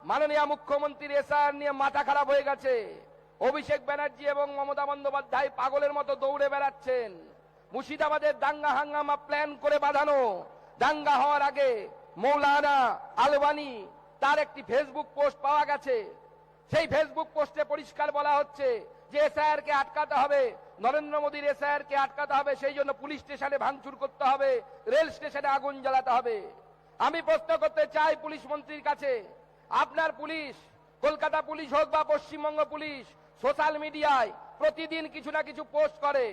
মাননীয় মুখ্যমন্ত্রীর এসআর নিয়ে মাথা খারাপ হয়ে গেছে। অভিষেক ব্যানার্জি এবং মমতা বন্দ্যোপাধ্যায় পাগলের মতো দৌড়ে বেড়াচ্ছেন। মুর্শিদাবাদের দাঙ্গা হাঙ্গামা প্ল্যান করে বাঁধানো। দাঙ্গা হওয়ার আগে মৌলানা আলবানী তার একটি ফেসবুক পোস্ট পাওয়া গেছে। সেই ফেসবুক পোস্টে পরিষ্কার বলা হচ্ছে যে এসআইআর কে আটকাতে হবে, নরেন্দ্র মোদীর এসআইআর কে আটকাতে হবে, সেই জন্য পুলিশ স্টেশনে ভাঙচুর করতে হবে, রেল স্টেশনে আগুন জ্বালাতে হবে। আমি প্রশ্ন করতে চাই পুলিশ মন্ত্রীর কাছে, আপনার পুলিশ, কলকাতা পুলিশ হোক বা পশ্চিমবঙ্গ পুলিশ, সোশ্যাল মিডিয়ায় প্রতিদিন কিছু না কিছু পোস্ট করে।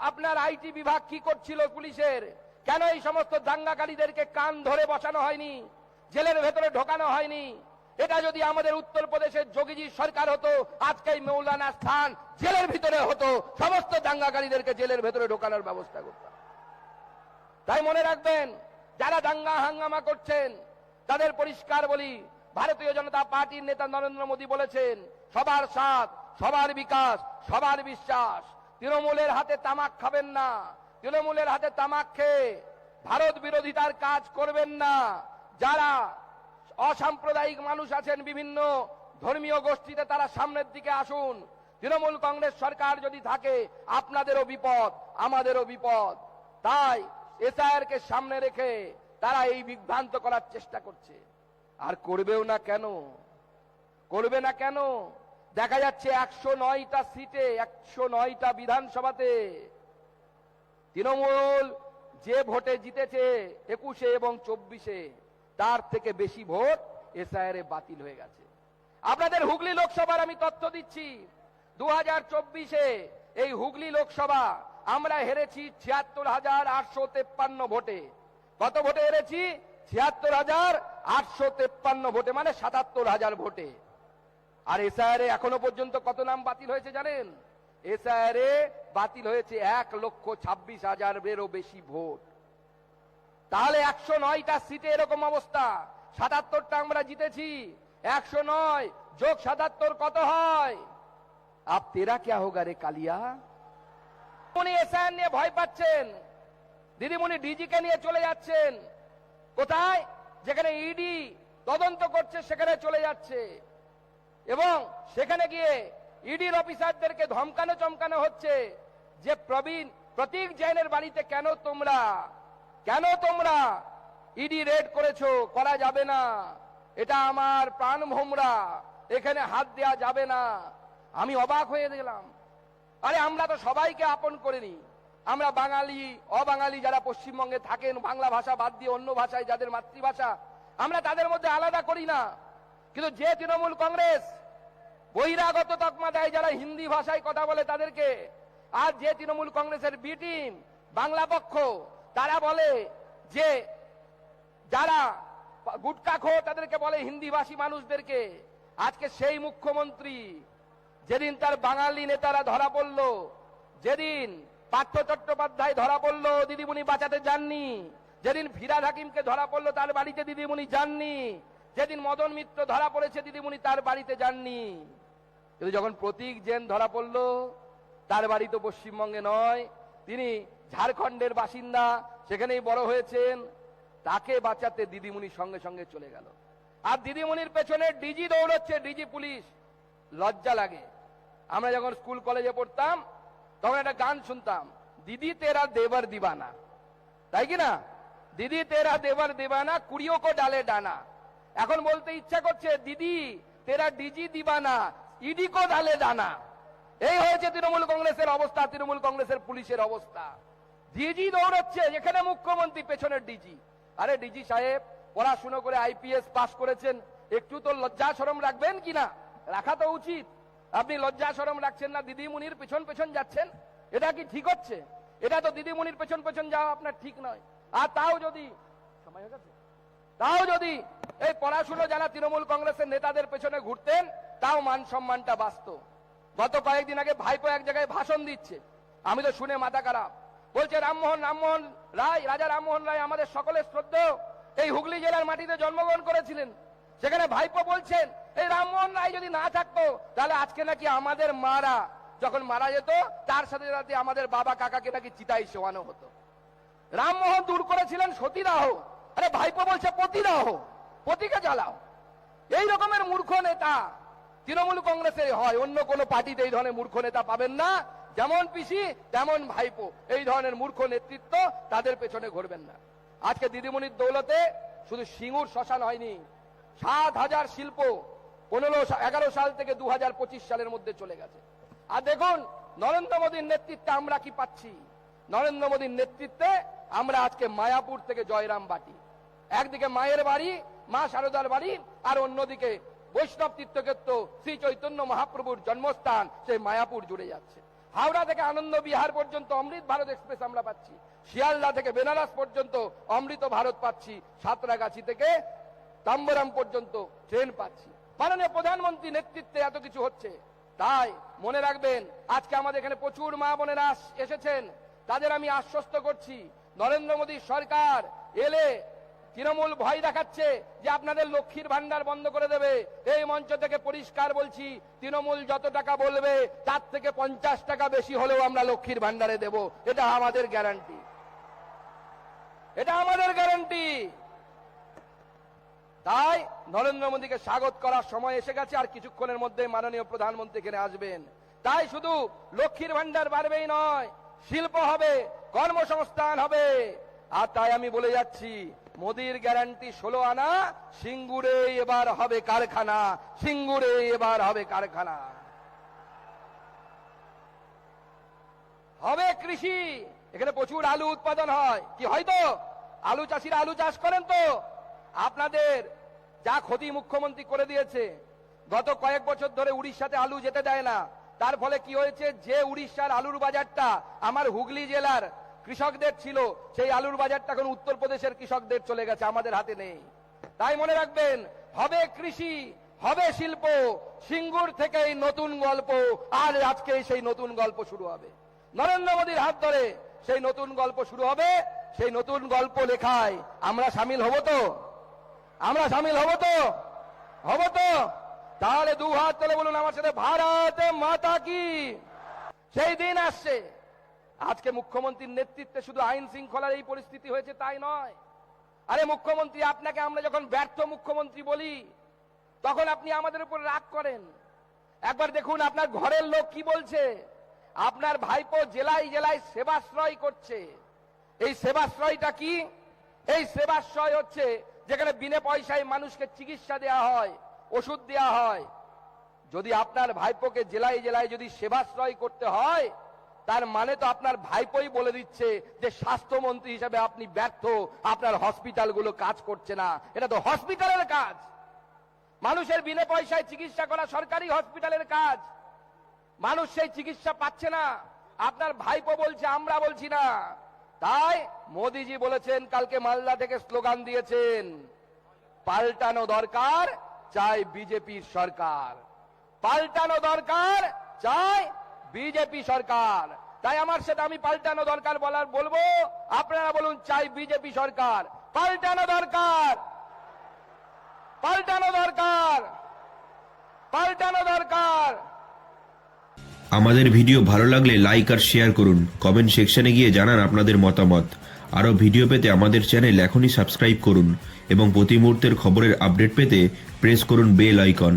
আপনার আইটি বিভাগ কি করছিল পুলিশের? কেন এই সমস্ত দাঙ্গাকারীদেরকে কান ধরে বসানো হয়নি, জেলের ভেতরে ঢোকানো হয়নি? এটা যদি আমাদের উত্তরপ্রদেশের যোগীজি সরকার হতো, আজকে এই মৌলানা স্থান জেলের ভিতরে হতো, সমস্ত দাঙ্গাকারীদেরকে জেলের ভেতরে ঢোকানোর ব্যবস্থা করতাম। তাই মনে রাখবেন, যারা দাঙ্গা হাঙ্গামা করছেন তাদের পরিষ্কার বলি, ভারতীয় জনতা পার্টির নেতা নরেন্দ্র মোদী বলেছেন সবার সাথ, সবার বিকাশ, সবার বিশ্বাস। তৃণমূলের হাতে তামাক খাবেন না, তৃণমূলের হাতে তামাক খেয়ে ভারত বিরোধিতার কাজ করবেন না। যারা অসাম্প্রদায়িক মানুষ আছেন বিভিন্ন ধর্মীয় গোষ্ঠীতে, তারা সামনের দিকে আসুন। তৃণমূল কংগ্রেস সরকার যদি থাকে আপনাদেরও বিপদ, আমাদেরও বিপদ। তাই এসআইআর কে সামনে রেখে তারা এই বিভ্রান্ত করার চেষ্টা করছে। আর করবেও না কেন? করবে না কেন? দেখা যাচ্ছে 109টা সিটে, 109টা বিধানসভাতে তৃণমূল যে ভোটে জিতেছে 21-এ এবং 24-এ, তার থেকে বেশি ভোট এসআইআর এ বাতিল হয়ে গেছে। আপনাদের হুগলি লোকসভার আমি তথ্য দিচ্ছি, 2024-এ এই হুগলি লোকসভা আমরা হেরেছি 76,853 ভোটে। কত ভোটে হেরেছি? 76,853 ভোটে, মানে 77,000 ভোটে। আর এসআইআর এখনো পর্যন্ত কত নাম বাতিল হয়েছে জানেন? এসআইআর বাতিল হয়েছে 1,26,000-এরও বেশি ভোট। তাহলে 109টা সিটে এরকম অবস্থা, 77টা আমরা জিতেছি। 109 যোগ 77 কত হয়? আব তেরা ক্যা হোগা রে কালিয়া? উনি এসআইআর নিয়ে ভয় পাচ্ছেন, দিদিমণি ডিজিকে নিয়ে চলে যাচ্ছেন। কোথায়? যেখানে ইডি তদন্ত করছে সেখানে চলে যাচ্ছে, এবং সেখানে গিয়ে ইডির অফিসারদেরকে ধমকানো চমকানো হচ্ছে যে প্রতীক জৈনের বাড়িতে কেন তোমরা ইডি রেড করেছো? করা যাবে না, এটা আমার প্রাণভোমরা, এখানে হাত দেয়া যাবে না। আমি অবাক হয়ে গেলাম। আরে আমরা তো সবাইকে আপন করিনি। আমরা বাঙালি, অবাঙালি যারা পশ্চিমবঙ্গে থাকেন, বাংলা ভাষা বাদ দিয়ে অন্য ভাষায় যাদের মাতৃভাষা, আমরা তাদের মধ্যে আলাদা করি না। কিন্তু যে তৃণমূল কংগ্রেস বহিরাগত তকমা দেয় যারা হিন্দি ভাষায় কথা বলে তাদেরকে, আর যে তৃণমূল কংগ্রেসের বি টিম বাংলা পক্ষ, তারা বলে যে যারা গুটকাখোর তাদেরকে বলে হিন্দিভাষী মানুষদেরকে। আজকে সেই মুখ্যমন্ত্রী যেদিন তার বাঙালি নেতারা ধরা পড়ল, যেদিন পার্থ চট্টোপাধ্যায় ধরা পড়ল, দিদিমণি বাঁচাতে যাননি। যেদিন ফিরহাদ হাকিমকে ধরা পড়ল, তার বাড়িতে দিদিমণি যাননি। যেদিন মদন মিত্র ধরা পড়েছে, দিদিমণি তার বাড়িতে যাননি। কিন্তু যখন প্রতীক জৈন ধরা পড়ল, তার বাড়ি তো পশ্চিমবঙ্গে নয়, তিনি ঝাড়খণ্ডের বাসিন্দা, সেখানেই বড় হয়েছেন। তাকে বাঁচাতে দিদিমণি সঙ্গে সঙ্গে চলে গেল। আর দিদিমণির পেছনে ডিজি দৌড়চ্ছে, ডিজি পুলিশ। লজ্জা লাগে। আমরা যখন স্কুল কলেজে পড়তাম তখন একটা গান শুনতাম, দিদি তেরা দেবর দিবানা, তাই কি না? দিদি তেরা দেবর দিবানা, কুড়িও কো ডালে ডানা। এখন বলতে ইচ্ছা করছে, দিদি তেরা ডিজি দিবানা, ইডি কো ডালে ডানা। এই হয়েছে তৃণমূল কংগ্রেসের অবস্থা, তৃণমূল কংগ্রেসের পুলিশের অবস্থা। ডিজি দৌড়চ্ছে, যেখানে মুখ্যমন্ত্রী পেছনের ডিজি। আরে ডিজি সাহেব, পড়াশুনো করে আইপিএস পাস করেছেন, একটু তো লজ্জা শরম রাখবেন কিনা? রাখা তো উচিত। আপনি লজ্জা শরম রাখছেন না, দিদিমণির পেছন পেছন যাচ্ছেন। এটা কি ঠিক হচ্ছে? এটা তো দিদিমণির পেছন পেছন যাওয়া আপনার ঠিক নয়। আর তাও যদি সময় হয়ে গেছে, তাও যদি এই পড়াশুনো যারা তৃণমূল কংগ্রেসের নেতাদের পেছনে ঘুরতেন, তাও মান সম্মানটা বাঁচত। গত কয়েকদিন আগে ভাইপো এক জায়গায় ভাষণ দিচ্ছে, আমি তো শুনে মাথা খারাপ। বলছে রামমোহন রায়, রাজা রামমোহন রায় আমাদের সকলের শ্রদ্ধেয়, এই হুগলি জেলার মাটিতে জন্মগ্রহণ করেছিলেন। সেখানে ভাইপো বলছেন, এই রামমোহন রায় যদি না থাকতো তাহলে আজকে নাকি আমাদের মারা যখন মারা যেত, তার সাথে সাথে আমাদের বাবা কাকাকে নাকি চিতায় শোয়ানো হতো। রামমোহন দূর করেছিলেন সতীদাহ, আরে ভাইপো বলছে পতিদাহ, পতিকে জ্বালাও। এই রকমের মূর্খ নেতা তৃণমূল কংগ্রেসে হয়, অন্য কোনো পার্টিতে এই ধরনের মূর্খ নেতা পাবেন না। যেমন পিসি তেমন ভাইপো, এই ধরনের মূর্খ নেতৃত্ব তাদের পেছনে ঘুরবেন না। আজকে দিদিমণির দৌলতে শুধু সিঙ্গুর শ্মশান হয়নি, 7,000 শিল্প 11 সাল থেকে 2025 সালের মধ্যে চলে গেছে। আর দেখুন নরেন্দ্র মোদীর নেতৃত্বে আমরা কি পাচ্ছি। নরেন্দ্র মোদীর নেতৃত্বে আমরা আজকে মায়াপুর থেকে জয়রাম বাটি, একদিকে মায়ের বাড়ি মা শারদার বাড়ি, আর অন্যদিকে বৈষ্ণব তীর্থক্ষেত্র শ্রী চৈতন্য মহাপ্রভুর জন্মস্থান সেই মায়াপুর জুড়ে যাচ্ছে। হাওড়া থেকে আনন্দ বিহার পর্যন্ত অমৃত ভারত এক্সপ্রেস আমরা পাচ্ছি, শিয়ালদা থেকে বেনারস পর্যন্ত অমৃত ভারত পাচ্ছি, সাঁতরাগাছি থেকে তাম্বরাম পর্যন্ত ট্রেন পাচ্ছি। মাননীয় প্রধানমন্ত্রী নেতৃত্বে এত কিছু হচ্ছে। তাই মনে রাখবেন, আজকে আমাদের এখানে প্রচুর মা বোনেরা এসেছেন, তাদের আমি আশ্বস্ত করছি নরেন্দ্র মোদী সরকার এলে তৃণমূল ভয় দেখাচ্ছে যে আপনাদের লক্ষ্মীর ভান্ডার বন্ধ করে দেবে। এই মঞ্চ থেকে পরিষ্কার বলছি, তৃণমূল যত টাকা বলবে তার থেকে 50 টাকা বেশি হলেও আমরা লক্ষ্মীর ভান্ডারে দেব, এটা আমাদের গ্যারান্টি, এটা আমাদের গ্যারান্টি। তাই নরেন্দ্র মোদীকে স্বাগত করার সময় এসে গেছে, আর কিছুক্ষণের মধ্যে মাননীয় প্রধানমন্ত্রী এখানে আসবেন। তাই শুধু লক্ষ্মীর ভান্ডার বাড়বেই নয়, শিল্প হবে, কর্মসংস্থান হবে। আর তাই আমি বলে যাচ্ছি, মোদীর গ্যারান্টি 16 আনা, সিঙ্গুরে এবার হবে কারখানা, সিঙ্গুরে এবার হবে কারখানা, হবে কৃষি। এখানে প্রচুর আলু উৎপাদন হয়, কি হয়তো আলু চাষিরা আলু চাষ করেন তো। আপনাদের যা ক্ষতি মুখ্যমন্ত্রী করে দিয়েছে, গত কয়েক বছর ধরে উড়িষ্যাতে আলু যেতে দেয় না, তার ফলে কি হয়েছে, যে উড়িষ্যার আলুর বাজারটা আমার হুগলি জেলার কৃষকদের ছিল, সেই আলুর বাজারটা এখন উত্তরপ্রদেশের কৃষকদের চলে গেছে, আমাদের হাতে নেই। তাই মনে রাখবেন, হবে কৃষি, হবে শিল্প, সিঙ্গুর থেকেই নতুন গল্প। আর আজকে সেই নতুন গল্প শুরু হবে, নরেন্দ্র মোদীর হাত ধরে সেই নতুন গল্প শুরু হবে। সেই নতুন গল্প লেখায় আমরা সামিল হব তো, আমরা সামিল হব তো, হব তো। তাহলে 2 হাত তুলে বলুন আমার সাথে, ভারত মাতা কি। সেই দিন আসছে। আজকে মুখ্যমন্ত্রীর নেতৃত্বে শুধু আইন শৃঙ্খলার এই পরিস্থিতি হয়েছে তাই নয়। আরে মুখ্যমন্ত্রী, আপনাকে আমরা যখন ব্যর্থ মুখ্যমন্ত্রী বলি, তখন আপনি আমাদের উপর রাগ করেন। একবার দেখুন আপনার ঘরের লোক কি বলছে। আপনার ভাইপো জেলায় জেলায় সেবাশ্রয় করছে। এই সেবাশ্রয়টা কি? এই সেবাশ্রয় হচ্ছে যেখানে বিনা পয়সায় মানুষকে চিকিৎসা দেওয়া হয়, ওষুধ দেওয়া হয়। যদি আপনার ভাইপোকে জেলায় জেলায় যদি সেবাশ্রয় করতে হয়, তার মানে তো আপনার ভাইপোই বলে দিচ্ছে যে স্বাস্থ্যমন্ত্রী হিসেবে আপনি ব্যর্থ, আপনার হসপিটালগুলো কাজ করছে না। এটা তো হসপিটালের কাজ, মানুষের বিনা পয়সায় চিকিৎসা করা সরকারি হসপিটালের কাজ। মানুষ সেই চিকিৎসা পাচ্ছে না, আপনার ভাইপো বলছে, আমরা বলছি না। তাই মোদিজি বলেছেন, কালকে মালদা থেকে স্লোগান দিয়েছেন, পাল্টানো দরকার, চাই বিজেপির সরকার। পাল্টানো দরকার, চাই বিজেপি সরকার। তাই আমার সাথে আমি পাল্টানো দরকার বলবো, আপনারা বলুন চাই বিজেপি সরকার। পাল্টানো দরকার, পাল্টানো দরকার, পাল্টানো দরকার। আমাদের ভিডিও ভালো লাগলে লাইক আর শেয়ার করুন, কমেন্ট সেকশনে গিয়ে জানান আপনাদের মতামত। আরও ভিডিও পেতে আমাদের চ্যানেল এখনই সাবস্ক্রাইব করুন এবং প্রতি মুহূর্তের খবরের আপডেট পেতে প্রেস করুন বেল আইকন।